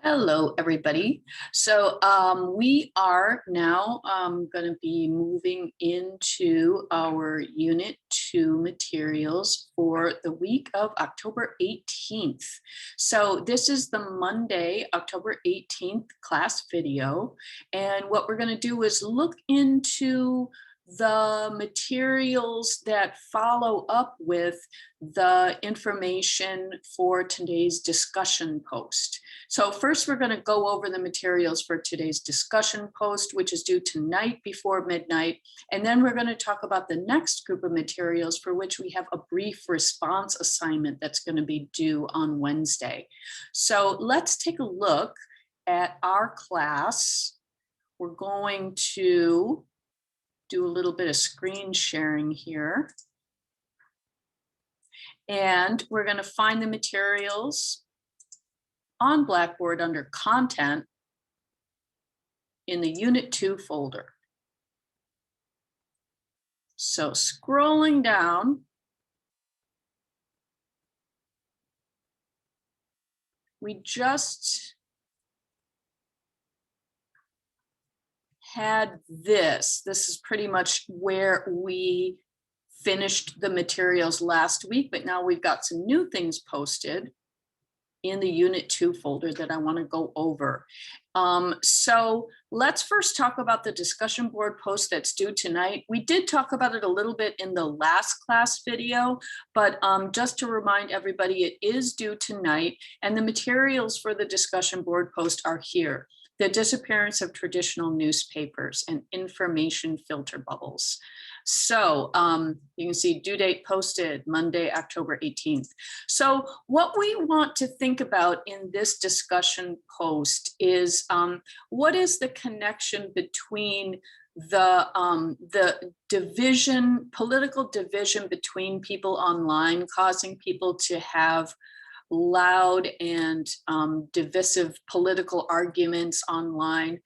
Hello, everybody. So we are now going to be moving into our Unit 2 materials for the week of October 18th. So this is the Monday, October 18th class video. And what we're going to do is look into the materials that follow up with the information for today's discussion post. So first, we're going to go over the materials for today's discussion post, which is due tonight before midnight. And then we're going to talk about the next group of materials for which we have a brief response assignment that's going to be due on Wednesday. So let's take a look at our class. We're going to do a little bit of screen sharing here. And we're going to find the materials on Blackboard under Content in the Unit 2 folder. So scrolling down, we just had this. This is pretty much where we finished the materials last week, but now we've got some new things posted in the Unit 2 folder that I want to go over. So let's first talk about the discussion board post that's due tonight. We did talk about it a little bit in the last class video, but just to remind everybody, it is due tonight, and the materials for the discussion board post are here. The disappearance of traditional newspapers and information filter bubbles. So you can see due date posted Monday, October 18th. So what we want to think about in this discussion post is what is the connection between the division, political division between people online, causing people to have loud and divisive political arguments online.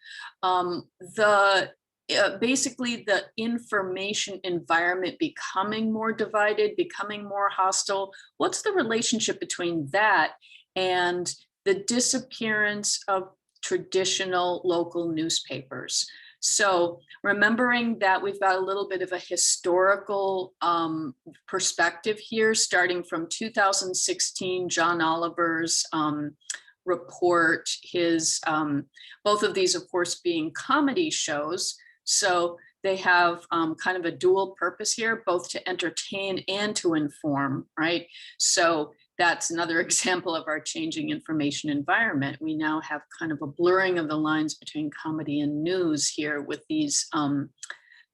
Basically the information environment becoming more divided, becoming more hostile. What's the relationship between that and the disappearance of traditional local newspapers? So remembering that we've got a little bit of a historical perspective here, starting from 2016, John Oliver's report, his both of these, of course, being comedy shows. So they have kind of a dual purpose here, both to entertain and to inform, right? So that's another example of our changing information environment. We now have kind of a blurring of the lines between comedy and news here with these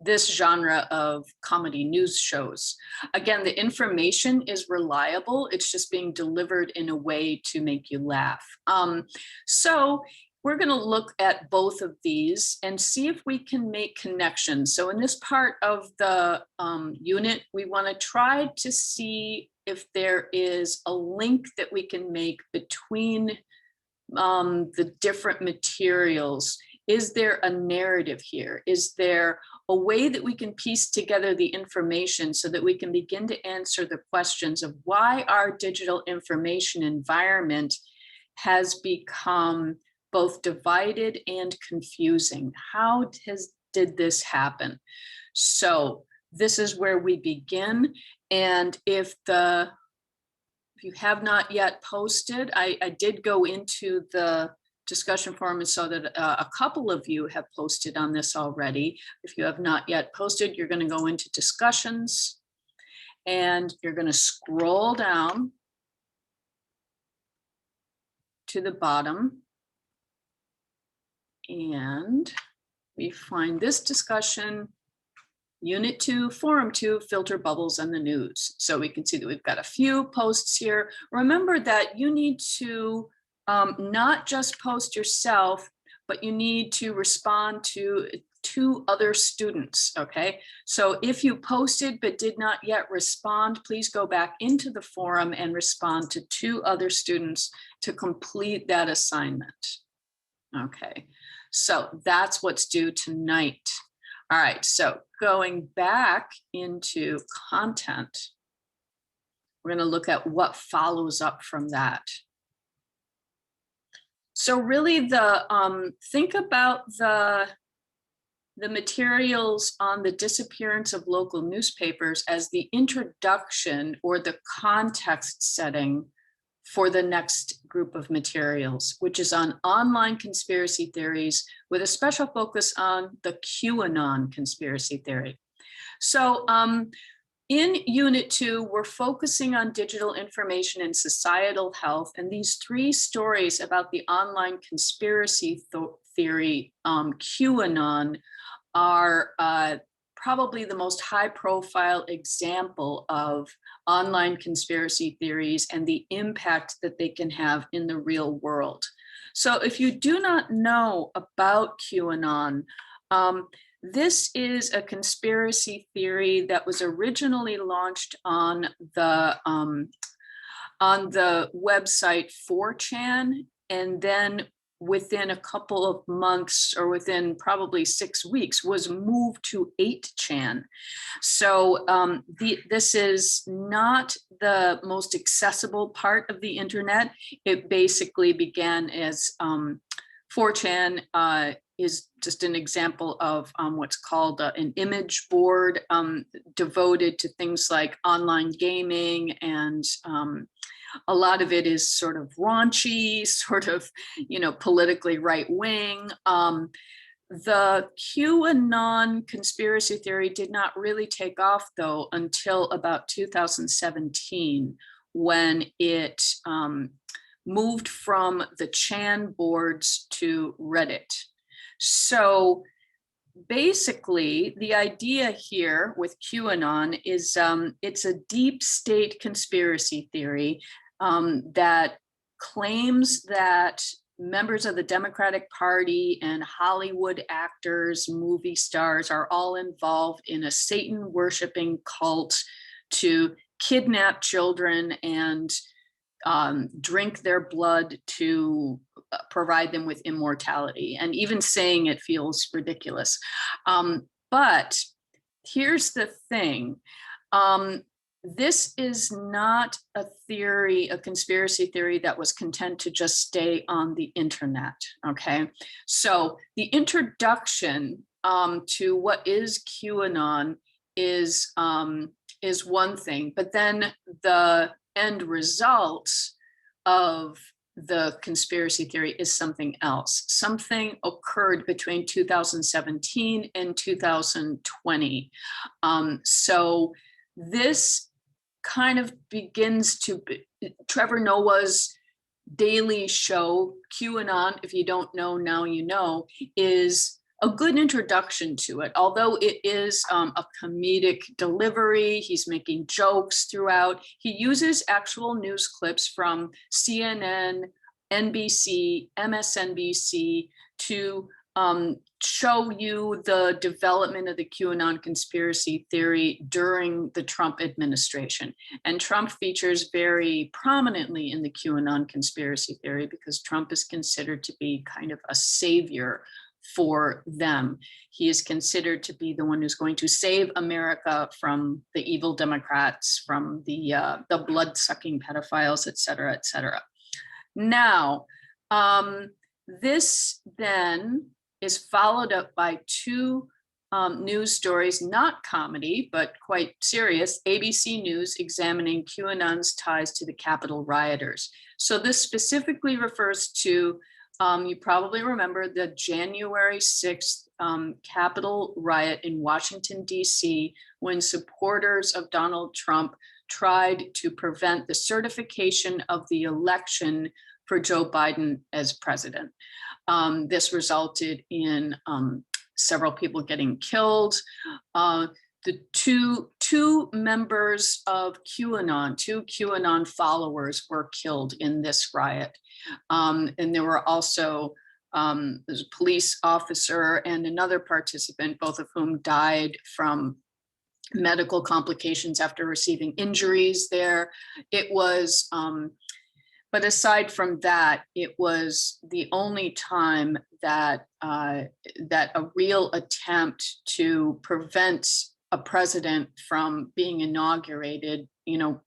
this genre of comedy news shows. Again, the information is reliable. It's just being delivered in a way to make you laugh. So we're going to look at both of these and see if we can make connections. So in this part of the unit, we want to try to see if there is a link that we can make between the different materials. Is there a narrative here? Is there a way that we can piece together the information so that we can begin to answer the questions of why our digital information environment has become both divided and confusing? How did this happen? So this is where we begin. And if you have not yet posted, I did go into the discussion forum and saw that a couple of you have posted on this already. If you have not yet posted, you're going to go into discussions and you're going to scroll down to the bottom. And we find this discussion, Unit 2, Forum 2, Filter Bubbles and the News. So we can see that we've got a few posts here. Remember that you need to not just post yourself, but you need to respond to two other students, okay? So if you posted but did not yet respond, please go back into the forum and respond to two other students to complete that assignment. Okay, so that's what's due tonight. All right, so going back into content, we're going to look at what follows up from that. So really think about the materials on the disappearance of local newspapers as the introduction or the context setting for the next group of materials, which is on online conspiracy theories with a special focus on the QAnon conspiracy theory. So in Unit 2, we're focusing on digital information and societal health, and these three stories about the online conspiracy theory, QAnon, are probably the most high-profile example of online conspiracy theories and the impact that they can have in the real world. So if you do not know about QAnon, this is a conspiracy theory that was originally launched on the website 4chan, and then within a couple of months, or within probably 6 weeks, was moved to 8chan. So this is not the most accessible part of the internet. It basically began as 4chan is just an example of what's called an image board devoted to things like online gaming, and a lot of it is sort of raunchy, sort of, politically right wing. The QAnon conspiracy theory did not really take off, though, until about 2017, when it moved from the Chan boards to Reddit. So basically, the idea here with QAnon is it's a deep state conspiracy theory that claims that members of the Democratic Party and Hollywood actors, movie stars are all involved in a Satan worshiping cult to kidnap children and drink their blood to provide them with immortality. And even saying it feels ridiculous. But here's the thing. This is not a theory, a conspiracy theory that was content to just stay on the internet, okay? So the introduction to what is QAnon is one thing, but then the end result of the conspiracy theory is something else. Something occurred between 2017 and 2020. So this kind of begins to be, Trevor Noah's daily show, QAnon, if you don't know, now you know, is a good introduction to it. Although it is a comedic delivery, he's making jokes throughout. He uses actual news clips from CNN, NBC, MSNBC to show you the development of the QAnon conspiracy theory during the Trump administration. And Trump features very prominently in the QAnon conspiracy theory because Trump is considered to be kind of a savior for them. He is considered to be the one who's going to save America from the evil Democrats, from the blood-sucking pedophiles, et cetera, et cetera. Now, this then is followed up by two news stories, not comedy, but quite serious. ABC News examining QAnon's ties to the Capitol rioters. So this specifically refers to, you probably remember the January 6th Capitol riot in Washington, D.C., when supporters of Donald Trump tried to prevent the certification of the election for Joe Biden as president. This resulted in several people getting killed. The two members of QAnon, two QAnon followers were killed in this riot. And there were also there's a police officer and another participant, both of whom died from medical complications after receiving injuries there. It was, but aside from that, it was the only time that that a real attempt to prevent a president from being inaugurated,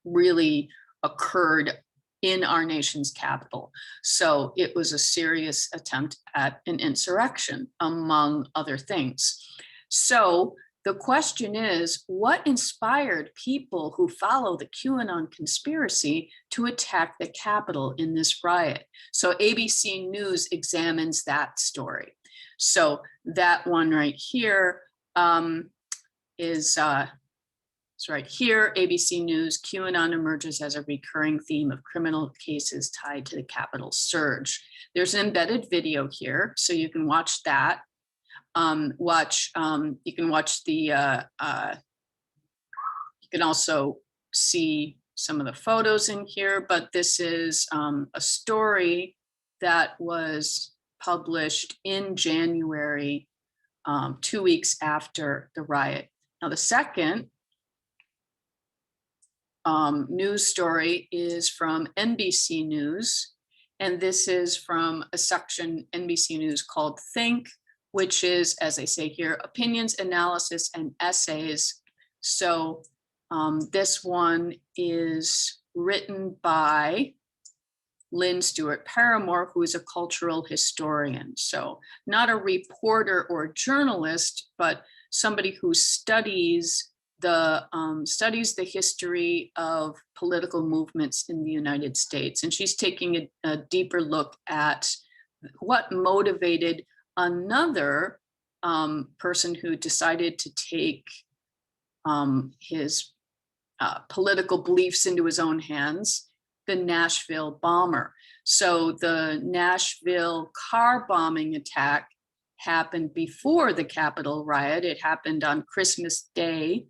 really occurred in our nation's capital. So it was a serious attempt at an insurrection, among other things. So the question is, what inspired people who follow the QAnon conspiracy to attack the Capitol in this riot? So ABC News examines that story. So that one right here is it's right here, ABC News, QAnon emerges as a recurring theme of criminal cases tied to the Capitol surge. There's an embedded video here, so you can watch that. You can watch the, you can also see some of the photos in here, but this is a story that was published in January, 2 weeks after the riot. Now, the second news story is from NBC News, and this is from a section NBC News called Think, which is, as I say here, opinions, analysis, and essays. So this one is written by Lynn Stewart Paramore, who is a cultural historian. So not a reporter or journalist, but somebody who studies the history of political movements in the United States. And she's taking a deeper look at what motivated another person who decided to take his political beliefs into his own hands, the Nashville bomber. So the Nashville car bombing attack happened before the Capitol riot. It happened on Christmas Day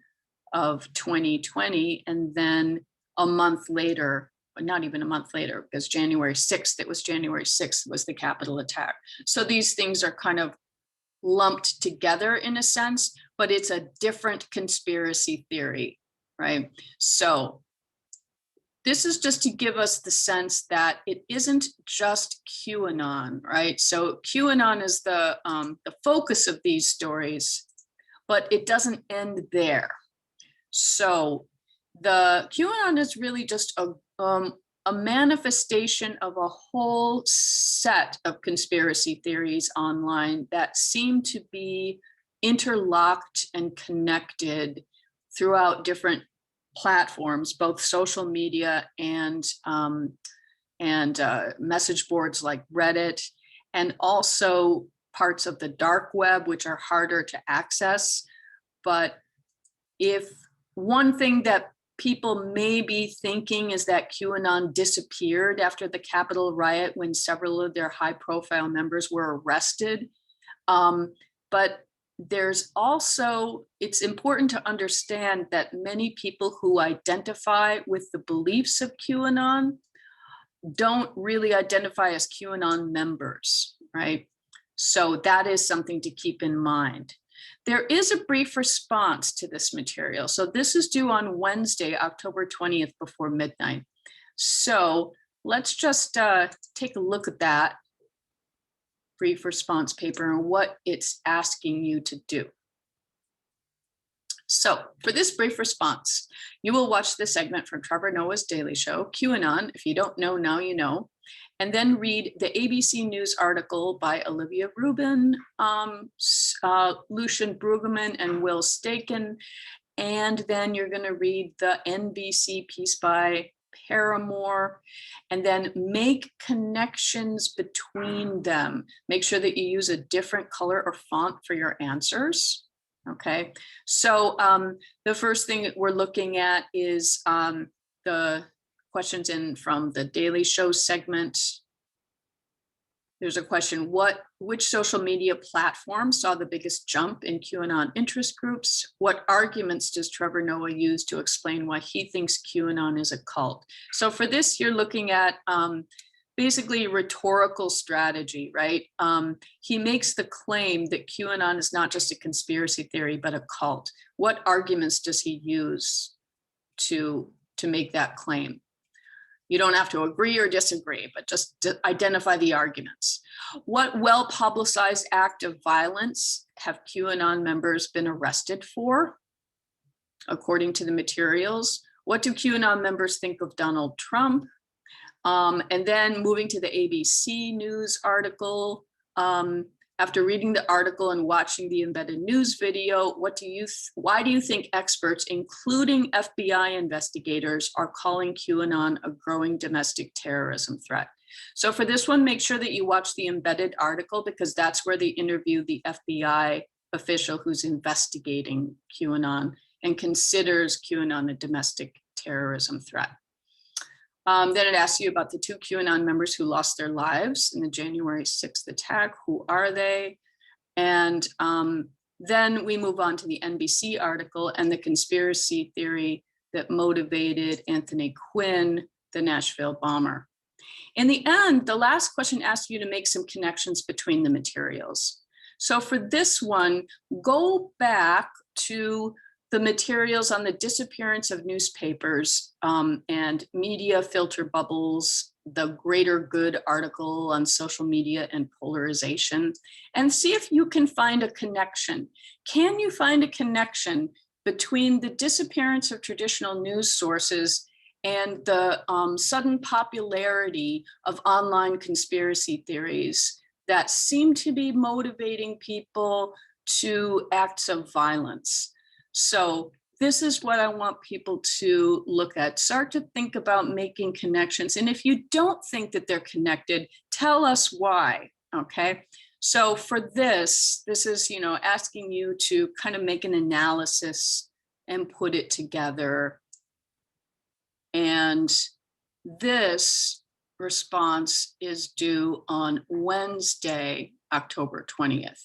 of 2020. And then a month later, not even a month later, because January 6th, it was January 6th was the Capitol attack. So these things are kind of lumped together in a sense, but it's a different conspiracy theory, right? So this is just to give us the sense that it isn't just QAnon, right? So QAnon is the focus of these stories, but it doesn't end there. So the QAnon is really just a manifestation of a whole set of conspiracy theories online that seem to be interlocked and connected throughout different platforms, both social media and message boards like Reddit, and also parts of the dark web, which are harder to access. But if one thing that people may be thinking is that QAnon disappeared after the Capitol riot when several of their high-profile members were arrested. But there's also, it's important to understand that many people who identify with the beliefs of QAnon don't really identify as QAnon members, right? So that is something to keep in mind. There is a brief response to this material. So this is due on Wednesday, October 20th before midnight. So let's just take a look at that brief response paper and what it's asking you to do. So for this brief response, you will watch the segment from Trevor Noah's Daily Show, QAnon, if you don't know, now you know, and then read the ABC News article by Olivia Rubin, Lucian Brueggemann, and Will Staken. And then you're going to read the NBC piece by Paramore, and then make connections between them. Make sure that you use a different color or font for your answers. Okay, so the first thing that we're looking at is the questions in from the Daily Show segment. There's a question, which social media platform saw the biggest jump in QAnon interest groups? What arguments does Trevor Noah use to explain why he thinks QAnon is a cult? So for this, you're looking at basically rhetorical strategy, right? He makes the claim that QAnon is not just a conspiracy theory, but a cult. What arguments does he use to make that claim? You don't have to agree or disagree, but just to identify the arguments. What well-publicized act of violence have QAnon members been arrested for, according to the materials? What do QAnon members think of Donald Trump? And then moving to the ABC News article. After reading the article and watching the embedded news video, why do you think experts, including FBI investigators, are calling QAnon a growing domestic terrorism threat? So for this one, make sure that you watch the embedded article, because that's where they interview the FBI official who's investigating QAnon and considers QAnon a domestic terrorism threat. Then it asks you about the 2 QAnon members who lost their lives in the January 6th attack. Who are they? And then we move on to the NBC article and the conspiracy theory that motivated Anthony Quinn, the Nashville bomber. In the end, the last question asks you to make some connections between the materials. So for this one, go back to the materials on the disappearance of newspapers and media filter bubbles, the greater good article on social media and polarization, and see if you can find a connection. Can you find a connection between the disappearance of traditional news sources and the sudden popularity of online conspiracy theories that seem to be motivating people to acts of violence? So this is what I want people to look at. Start to think about making connections. And if you don't think that they're connected, tell us why, okay? So for this is, asking you to kind of make an analysis and put it together. And this response is due on Wednesday, October 20th.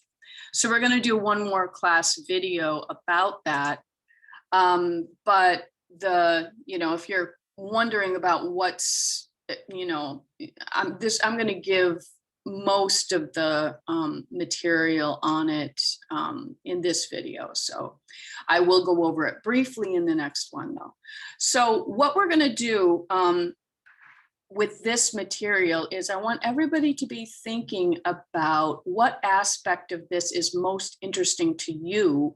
So we're going to do one more class video about that. But if you're wondering about what's, I'm going to give most of the material on it in this video. So I will go over it briefly in the next one though. So what we're going to do with this material is I want everybody to be thinking about what aspect of this is most interesting to you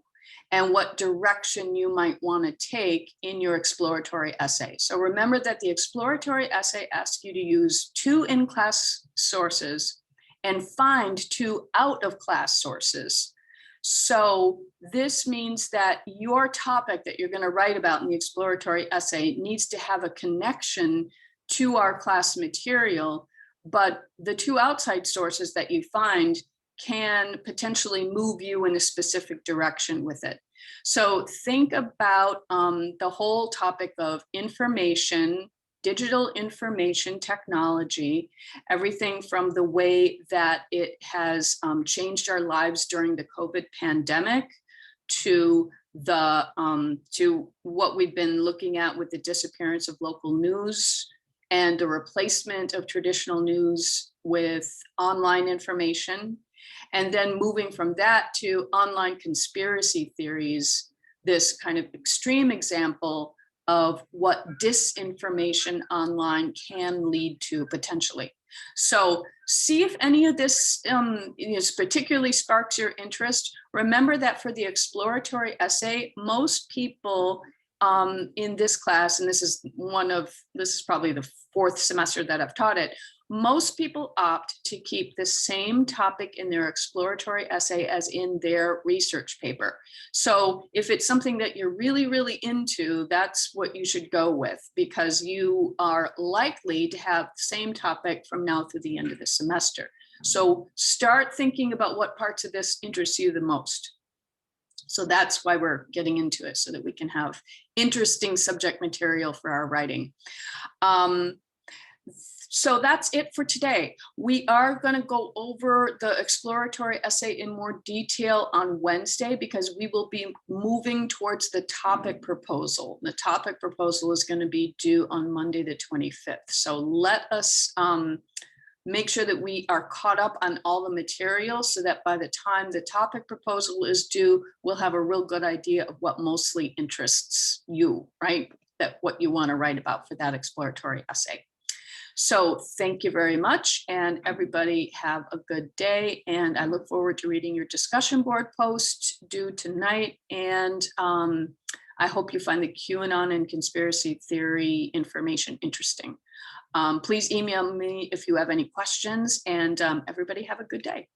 and what direction you might want to take in your exploratory essay. So remember that the exploratory essay asks you to use 2 in-class sources and find 2 out-of-class sources. So this means that your topic that you're going to write about in the exploratory essay needs to have a connection to our class material, but the 2 outside sources that you find can potentially move you in a specific direction with it. So think about the whole topic of information, digital information technology, everything from the way that it has changed our lives during the COVID pandemic to what we've been looking at with the disappearance of local news and the replacement of traditional news with online information. And then moving from that to online conspiracy theories, this kind of extreme example of what disinformation online can lead to potentially. So see if any of this particularly sparks your interest. Remember that for the exploratory essay, most people in this class, and this is probably the 4th semester that I've taught it, most people opt to keep the same topic in their exploratory essay as in their research paper. So if it's something that you're really, really into, that's what you should go with, because you are likely to have the same topic from now through the end of the semester. So start thinking about what parts of this interest you the most. So that's why we're getting into it, so that we can have interesting subject material for our writing. So that's it for today. We are going to go over the exploratory essay in more detail on Wednesday, because we will be moving towards the topic proposal. The topic proposal is going to be due on Monday, the 25th. So let us make sure that we are caught up on all the material, so that by the time the topic proposal is due, we'll have a real good idea of what mostly interests you, right? That what you want to write about for that exploratory essay. So thank you very much, and everybody have a good day. And I look forward to reading your discussion board post due tonight. And I hope you find the QAnon and conspiracy theory information interesting. Please email me if you have any questions, and everybody have a good day.